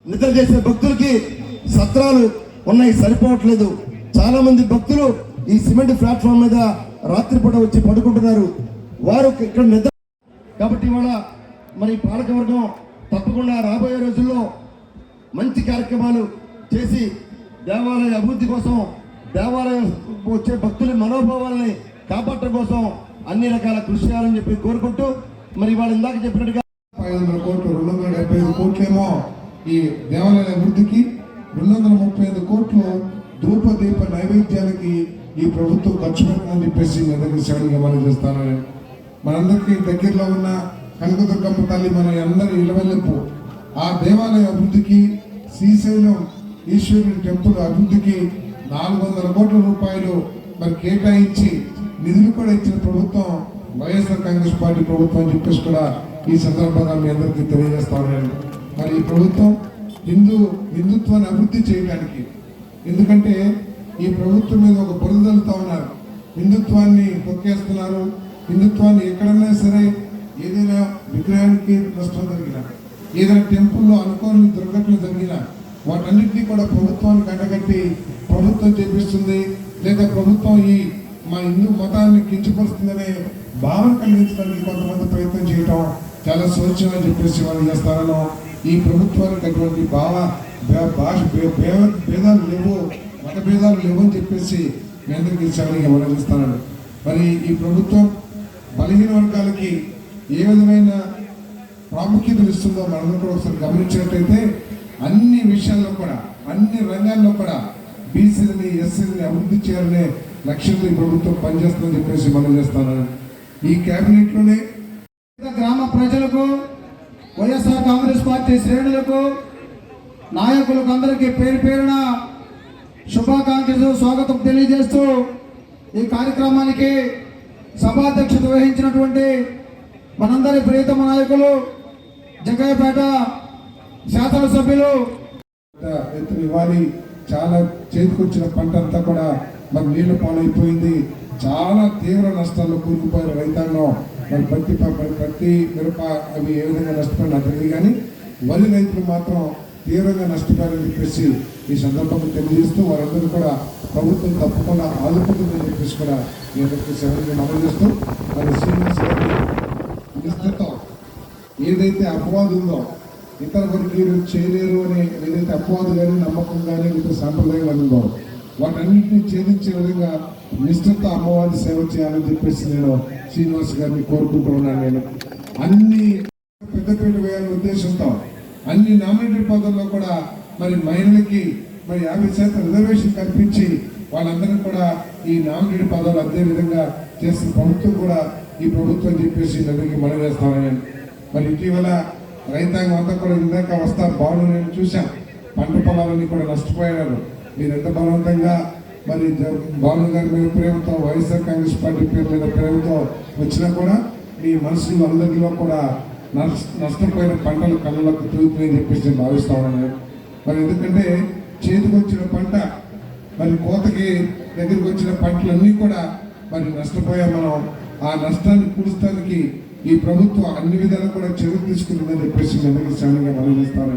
నిద్ర చేసే భక్తులకి సత్రాలు ఉన్నాయి, సరిపోవట్లేదు. చాలా మంది భక్తులు ఈ సిమెంట్ ప్లాట్ఫామ్ మీద రాత్రిపూట వచ్చి పడుకుంటున్నారు. వారు ఇక్కడ నిద్ర కాబట్టి ఇవాళ మరి పాలకవర్గం తప్పకుండా రాబోయే రోజుల్లో మంచి కార్యక్రమాలు చేసి దేవాలయ అభివృద్ధి కోసం, దేవాలయం వచ్చే భక్తుల మనోభావాలని కాపాడటం కోసం అన్ని రకాల కృషి చేయాలని చెప్పి కోరుకుంటూ, మరి వాళ్ళు ఇందాక చెప్పినట్టుగా 500 కోట్లు 275 కోట్లేమో ఈ దేవాలయాల అభివృద్ధికి, 235 కోట్లు ధూపదీప నైవేద్యాలకి ఈ ప్రభుత్వం ఖర్చు పెట్టమని చెప్పేసి అందరికీ శ్రేణిగా మనం చేస్తాను. మనందరికీ దగ్గరలో ఉన్న కనకదుర్గమ్మ తల్లి మన అందరి ఇలవెల్లింపు, ఆ దేవాలయ అభివృద్ధికి, శ్రీశైలం ఈశ్వరుడి టెంపుల్ అభివృద్ధికి 400 కోట్ల రూపాయలు మరి కేటాయించి నిధులు కూడా ఇచ్చిన ప్రభుత్వం వైఎస్ఆర్ కాంగ్రెస్ పార్టీ ప్రభుత్వం అని చెప్పేసి కూడా ఈ సందర్భంగా మీ అందరికీ తెలియజేస్తా ఉన్నాను. మరి ఈ ప్రభుత్వం హిందుత్వాన్ని అభివృద్ధి చేయడానికి, ఎందుకంటే ఈ ప్రభుత్వం మీద ఒక బురదలుతా ఉన్నారు, హిందుత్వాన్ని తొక్కేస్తున్నారు. హిందుత్వాన్ని ఎక్కడన్నా సరే ఏదైనా విగ్రహానికి నష్టం జరిగినా, ఏదైనా టెంపుల్లో అనుకోని దుర్ఘటన జరిగినా వాటన్నింటినీ కూడా ప్రభుత్వానికి అంటగట్టి ప్రభుత్వం చేపిస్తుంది, లేదా ప్రభుత్వం ఈ మా హిందూ మతాన్ని కించపరుస్తుందనే భావన కలిగించడానికి కొంతమంది ప్రయత్నం చేయటం చాలా స్వచ్ఛం అని చెప్పేసి వాళ్ళు చేస్తారనో, ఈ ప్రభుత్వానికి అటువంటి భాష భేదాలు లేవు, మత భేదాలు లేవు అని చెప్పేసి మీ అందరికీ చాలా మనం చేస్తానండి. మరి ఈ ప్రభుత్వం బలహీన వర్గాలకి ఏ విధమైన ప్రాముఖ్యతలు ఇస్తుందో మనందరూ కూడా ఒకసారి గమనించినట్టయితే అన్ని విషయాల్లో కూడా, అన్ని రంగాల్లో కూడా బీసీలని ఎస్సీలని అభివృద్ధి చేయాలనే లక్ష్యంతో ఈ ప్రభుత్వం పనిచేస్తుందని చెప్పేసి మనం చేస్తాను. ఈ కేబినెట్లోనే గ్రామ ప్రజలకు, వైఎస్ఆర్ కాంగ్రెస్ పార్టీ శ్రేణులకు, నాయకులకు అందరికీ పేరు పేరున శుభాకాంక్షలు, స్వాగతం తెలియజేస్తూ ఈ కార్యక్రమానికి సభాధ్యక్షత వహించినటువంటి మనందరి ప్రియతమ నాయకులు జగ్గయ్యపేట శాసనసభ్యులు ఇవ్వాలి. చాలా చేతికొచ్చిన పంట అంతా కూడా మరి నీళ్లు పాలైపోయింది, చాలా తీవ్ర నష్టాల్లో కూరుకుపోయిన రైతాంగం. మరి పత్తి మిరప అవి ఏ విధంగా నష్టపోయినా తెలియదు, కానీ వరి రైతులు మాత్రం తీవ్రంగా నష్టపోయారని చెప్పేసి ఈ సందర్భంగా తెలియజేస్తూ వారందరూ కూడా ప్రభుత్వం తప్పకుండా ఆదుకుంటుందని చెప్పేసి కూడా మీ అందరికీ సెలవుగా అమలు చేస్తూ, మరి శ్రీనివాస్ గారి నిష్ఠతో ఏదైతే అపవాదు ఉందో, ఇతర వర్గీయులు చేయలేరు అనే ఏదైతే అపవాదు కానీ నమ్మకం కానీ ఇతర సాంప్రదాయం ఉందో వాటన్నింటినీ ఛేదించే విధంగా నిష్ఠతో అమ్మవారి సేవ చేయాలని చెప్పేసి నేను శ్రీనివాస్ గారిని కోరుకుంటూ ఉన్నాను. నేను అన్ని పెద్దపీట వేయాలనే ఉద్దేశంతో అన్ని నామినేటెడ్ పదవుల్లో కూడా మరి మహిళలకి మరి 50% రిజర్వేషన్ కల్పించి వాళ్ళందరినీ కూడా ఈ నామినేటెడ్ పదవులు అదే విధంగా చేసిన ప్రభుత్వం కూడా ఈ ప్రభుత్వం చెప్పేసి అందరికీ మనం చేస్తామని. మరి ఇటీవల రైతాంగం అంతా కూడా ఇందాక వస్తారు బాగుండు, నేను చూశాను పంట పొలాలన్నీ కూడా నష్టపోయారు. మీరు ఎంత బలవంతంగా మరి బాలు గారి మీద ప్రేమతో, వైఎస్ఆర్ కాంగ్రెస్ పార్టీ పేరు మీద ప్రేమతో వచ్చినా కూడా మీ మనసులో అందరిలో కూడా నష్టపోయిన పంటలు కళ్ళకు తిరుగుతున్నాయని చెప్పేసి నేను భావిస్తా ఉన్నాను. మరి ఎందుకంటే చేతికి వచ్చిన పంట, మరి కోతకి దగ్గరికి వచ్చిన పంటలన్నీ కూడా మరి నష్టపోయా. మనం ఆ నష్టాన్ని పూడ్చడానికి ఈ ప్రభుత్వం అన్ని విధాలు కూడా చర్యలు తీసుకుంటుందని చెప్పేసి అందరికీ చాలా మనం చేస్తాను.